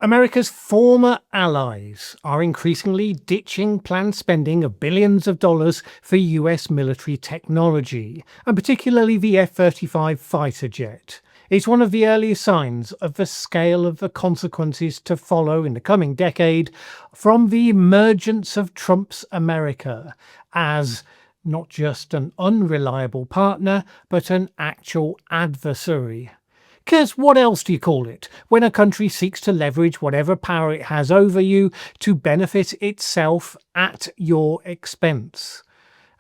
America's former allies are increasingly ditching planned spending of billions of dollars for US military technology, and particularly the F-35 fighter jet. It's one of the earliest signs of the scale of the consequences to follow in the coming decade from the emergence of Trump's America as not just an unreliable partner, but an actual adversary. Because what else do you call it when a country seeks to leverage whatever power it has over you to benefit itself at your expense?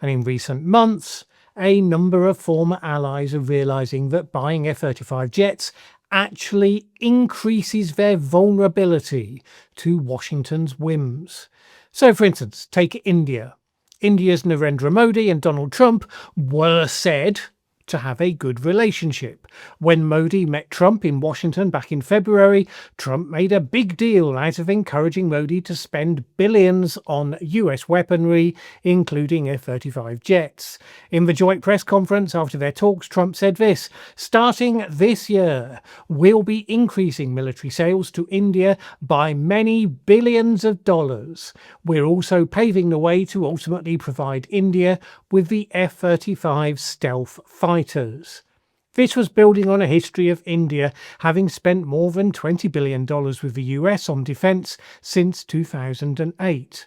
And in recent months, a number of former allies are realizing that buying F-35 jets actually increases their vulnerability to Washington's whims. So, for instance, take India. India's Narendra Modi and Donald Trump were said to have a good relationship. When Modi met Trump in Washington back in February, Trump made a big deal out of encouraging Modi to spend billions on US weaponry, including F-35 jets. In the joint press conference after their talks, Trump said this: "Starting this year, we'll be increasing military sales to India by many billions of dollars. We're also paving the way to ultimately provide India with the F-35 stealth fighters." This was building on a history of India having spent more than $20 billion with the US on defence since 2008.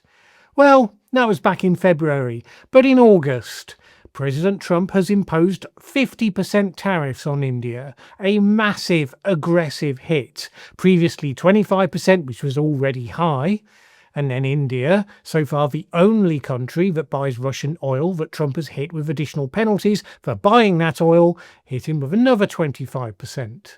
Well, that was back in February, but in August, President Trump has imposed 50% tariffs on India, a massive, aggressive hit. Previously 25%, which was already high. And then India, so far the only country that buys Russian oil that Trump has hit with additional penalties for buying that oil, hit him with another 25%.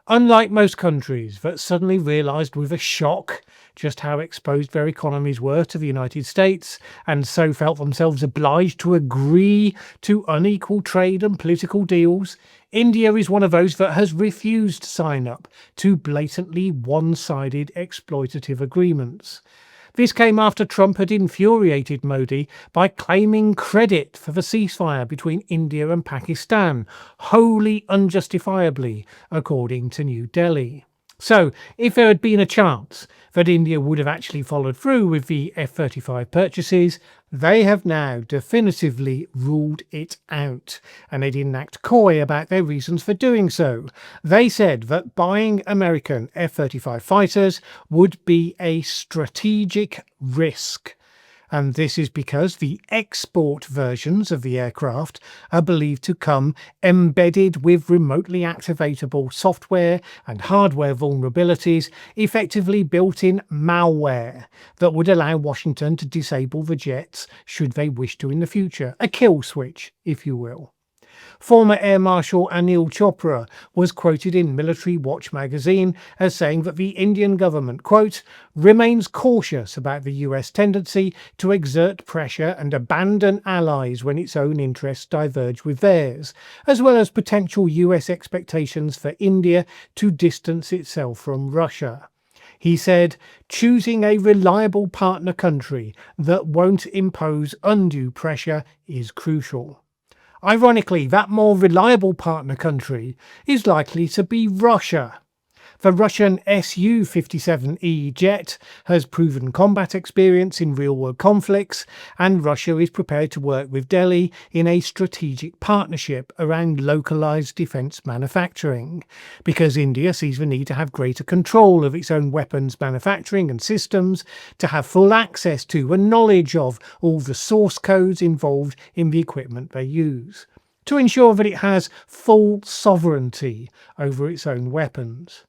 Unlike most countries that suddenly realised with a shock just how exposed their economies were to the United States, and so felt themselves obliged to agree to unequal trade and political deals, India is one of those that has refused to sign up to blatantly one-sided exploitative agreements. This came after Trump had infuriated Modi by claiming credit for the ceasefire between India and Pakistan, wholly unjustifiably, according to New Delhi. So, if there had been a chance that India would have actually followed through with the F-35 purchases, they have now definitively ruled it out, and they didn't act coy about their reasons for doing so. They said that buying American F-35 fighters would be a strategic risk. And this is because the export versions of the aircraft are believed to come embedded with remotely activatable software and hardware vulnerabilities, effectively built-in malware that would allow Washington to disable the jets should they wish to in the future. A kill switch, if you will. Former Air Marshal Anil Chopra was quoted in Military Watch magazine as saying that the Indian government, quote, remains cautious about the US tendency to exert pressure and abandon allies when its own interests diverge with theirs, as well as potential US expectations for India to distance itself from Russia. He said, choosing a reliable partner country that won't impose undue pressure is crucial. Ironically, that more reliable partner country is likely to be Russia. The Russian Su-57E jet has proven combat experience in real-world conflicts, and Russia is prepared to work with Delhi in a strategic partnership around localized defense manufacturing, because India sees the need to have greater control of its own weapons manufacturing and systems, to have full access to and knowledge of all the source codes involved in the equipment they use, to ensure that it has full sovereignty over its own weapons.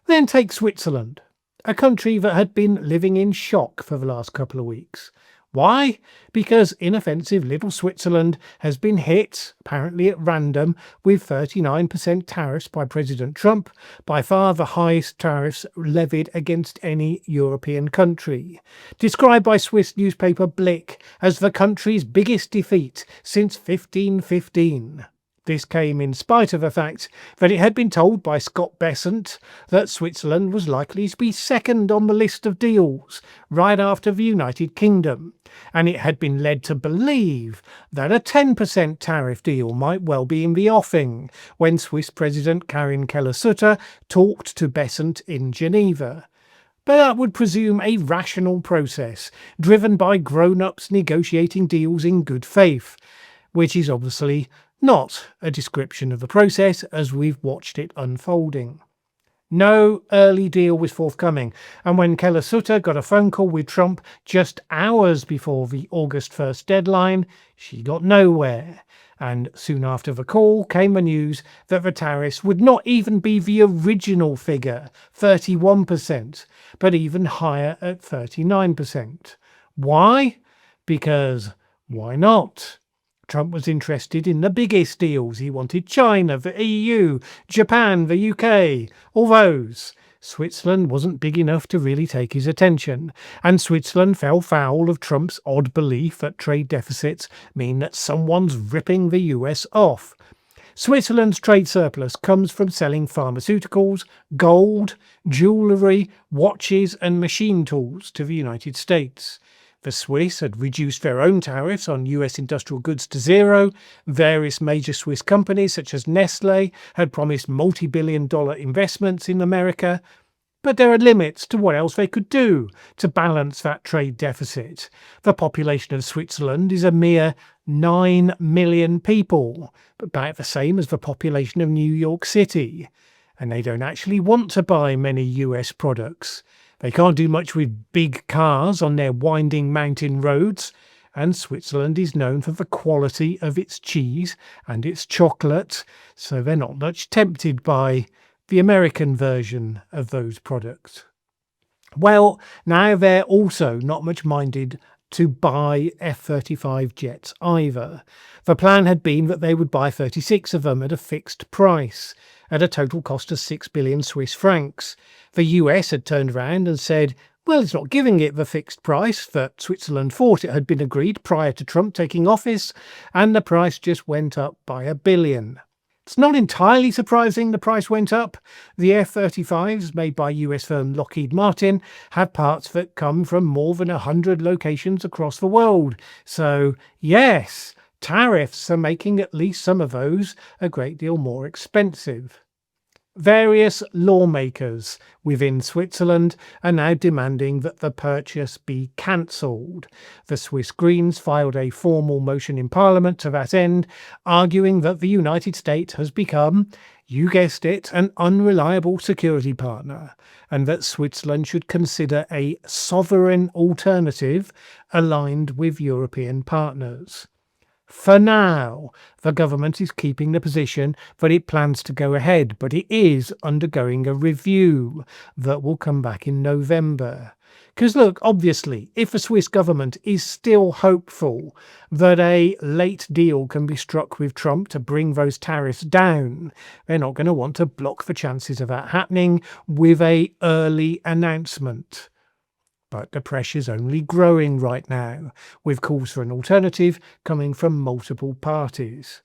Then take Switzerland, a country that had been living in shock for the last couple of weeks. Why? Because inoffensive little Switzerland has been hit, apparently at random, with 39% tariffs by President Trump, by far the highest tariffs levied against any European country. Described by Swiss newspaper Blick as the country's biggest defeat since 1515. This came in spite of the fact that it had been told by Scott Bessent that Switzerland was likely to be second on the list of deals, right after the United Kingdom, and it had been led to believe that a 10% tariff deal might well be in the offing when Swiss President Karin Keller-Sutter talked to Bessent in Geneva. But that would presume a rational process, driven by grown-ups negotiating deals in good faith, which is obviously not a description of the process as we've watched it unfolding. No early deal was forthcoming, and when Keller-Sutter got a phone call with Trump just hours before the August 1st deadline, she got nowhere. And soon after the call came the news that the tariffs would not even be the original figure, 31%, but even higher at 39%. Why? Because why not? Trump was interested in the biggest deals. He wanted China, the EU, Japan, the UK, all those. Switzerland wasn't big enough to really take his attention, and Switzerland fell foul of Trump's odd belief that trade deficits mean that someone's ripping the US off. Switzerland's trade surplus comes from selling pharmaceuticals, gold, jewellery, watches and machine tools to the United States. The Swiss had reduced their own tariffs on US industrial goods to zero. Various major Swiss companies, such as Nestle, had promised multi-billion-dollar investments in America. But there are limits to what else they could do to balance that trade deficit. The population of Switzerland is a mere 9 million people, about the same as the population of New York City. And they don't actually want to buy many US products. They can't do much with big cars on their winding mountain roads, and Switzerland is known for the quality of its cheese and its chocolate, so they're not much tempted by the American version of those products. Well, now they're also not much minded to buy F-35 jets either. The plan had been that they would buy 36 of them at a fixed price, at a total cost of 6 billion Swiss francs. The US had turned around and said, well, it's not giving it the fixed price that Switzerland thought it had been agreed prior to Trump taking office, and the price just went up by $1 billion. It's not entirely surprising the price went up. The F-35s, made by US firm Lockheed Martin, have parts that come from more than 100 locations across the world. So, yes, tariffs are making at least some of those a great deal more expensive. Various lawmakers within Switzerland are now demanding that the purchase be cancelled. The Swiss Greens filed a formal motion in Parliament to that end, arguing that the United States has become, you guessed it, an unreliable security partner, and that Switzerland should consider a sovereign alternative aligned with European partners. For now, the government is keeping the position that it plans to go ahead, but it is undergoing a review that will come back in November. Because look, obviously, if the Swiss government is still hopeful that a late deal can be struck with Trump to bring those tariffs down, they're not going to want to block the chances of that happening with an early announcement. But the pressure's only growing right now, with calls for an alternative coming from multiple parties.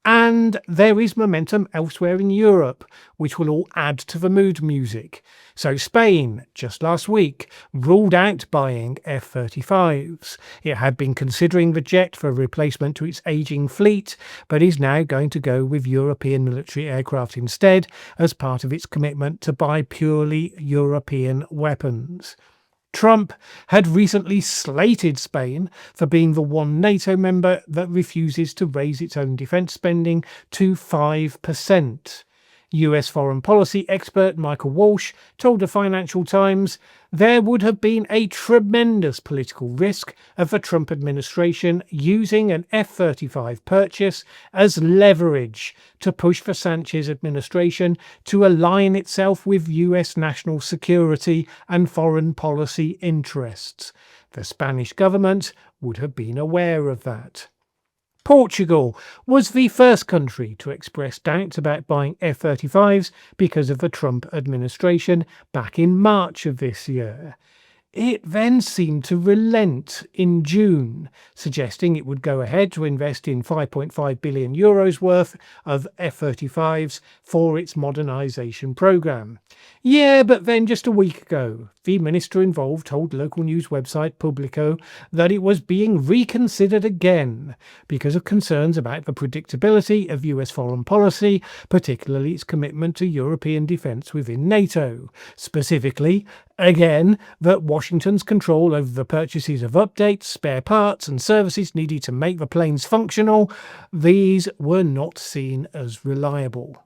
And there is momentum elsewhere in Europe, which will all add to the mood music. So Spain, just last week, ruled out buying F-35s. It had been considering the jet for a replacement to its ageing fleet, but is now going to go with European military aircraft instead, as part of its commitment to buy purely European weapons. Trump had recently slated Spain for being the one NATO member that refuses to raise its own defence spending to 5%. US foreign policy expert Michael Walsh told the Financial Times there would have been a tremendous political risk of the Trump administration using an F-35 purchase as leverage to push the Sanchez administration to align itself with US national security and foreign policy interests. The Spanish government would have been aware of that. Portugal was the first country to express doubts about buying F-35s because of the Trump administration back in March of this year. It then seemed to relent in June, suggesting it would go ahead to invest in 5.5 billion euros worth of F-35s for its modernisation programme. Yeah, but then just a week ago, the minister involved told local news website Publico that it was being reconsidered again because of concerns about the predictability of US foreign policy, particularly its commitment to European defence within NATO. Specifically, again, that Washington's control over the purchases of updates, spare parts and services needed to make the planes functional, these were not seen as reliable.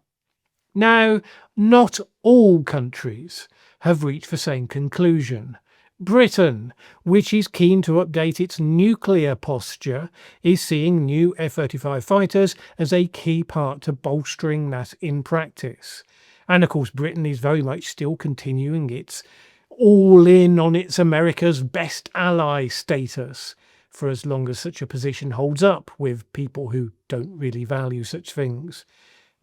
Now, not all countries have reached the same conclusion. Britain, which is keen to update its nuclear posture, is seeing new F-35 fighters as a key part to bolstering that in practice. And of course, Britain is very much still continuing its all in on its America's best ally status for as long as such a position holds up with people who don't really value such things.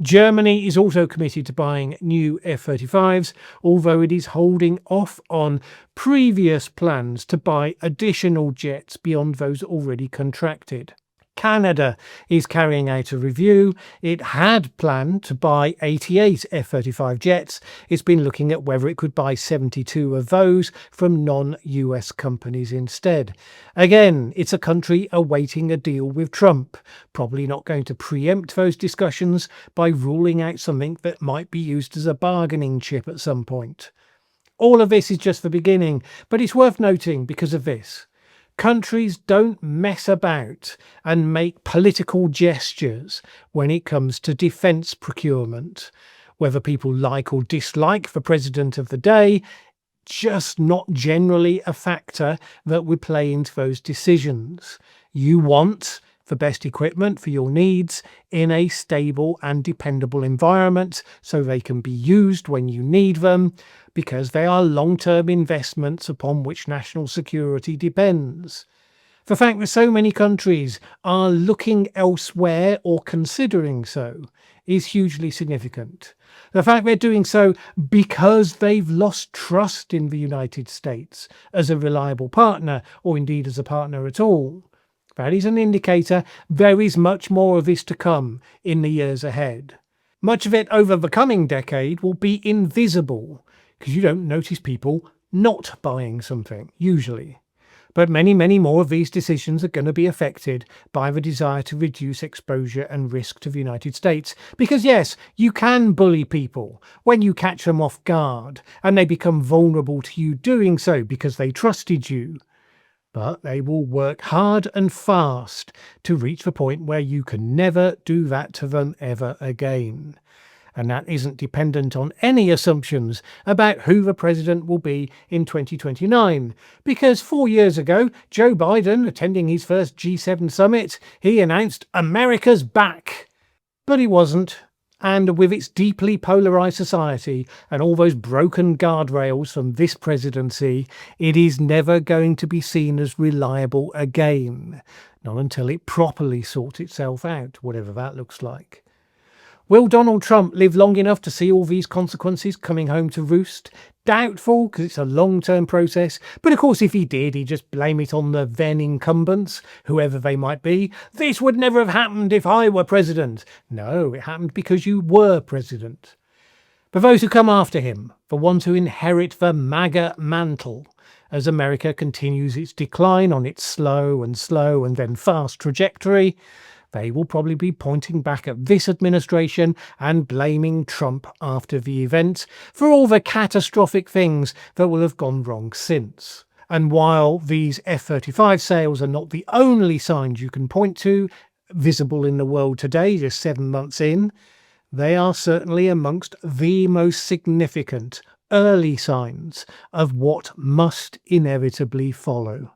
Germany is also committed to buying new F-35s, although it is holding off on previous plans to buy additional jets beyond those already contracted. Canada is carrying out a review. It had planned to buy 88 F-35 jets. It's been looking at whether it could buy 72 of those from non-US companies instead. Again, it's a country awaiting a deal with Trump, probably not going to preempt those discussions by ruling out something that might be used as a bargaining chip at some point. All of this is just the beginning, but it's worth noting because of this. Countries don't mess about and make political gestures when it comes to defence procurement. Whether people like or dislike the president of the day, just not generally a factor that would play into those decisions. You want the best equipment for your needs in a stable and dependable environment so they can be used when you need them, because they are long-term investments upon which national security depends. The fact that so many countries are looking elsewhere or considering so is hugely significant. The fact they're doing so because they've lost trust in the United States as a reliable partner, or indeed as a partner at all, that is an indicator there is much more of this to come in the years ahead. Much of it over the coming decade will be invisible, because you don't notice people not buying something, usually. But many, many more of these decisions are going to be affected by the desire to reduce exposure and risk to the United States. Because yes, you can bully people when you catch them off guard, and they become vulnerable to you doing so because they trusted you. But they will work hard and fast to reach the point where you can never do that to them ever again. And that isn't dependent on any assumptions about who the president will be in 2029. Because 4 years ago, Joe Biden, attending his first G7 summit, he announced America's back. But he wasn't. And with its deeply polarised society and all those broken guardrails from this presidency, it is never going to be seen as reliable again. Not until it properly sorts itself out, whatever that looks like. Will Donald Trump live long enough to see all these consequences coming home to roost? Doubtful, because it's a long-term process. But of course, if he did, he'd just blame it on the then incumbents, whoever they might be. This would never have happened if I were president. No, it happened because you were president. But those who come after him, the ones who inherit the MAGA mantle, as America continues its decline on its slow and then fast trajectory, they will probably be pointing back at this administration and blaming Trump after the event for all the catastrophic things that will have gone wrong since. And while these F-35 sales are not the only signs you can point to visible in the world today, just 7 months in, they are certainly amongst the most significant early signs of what must inevitably follow.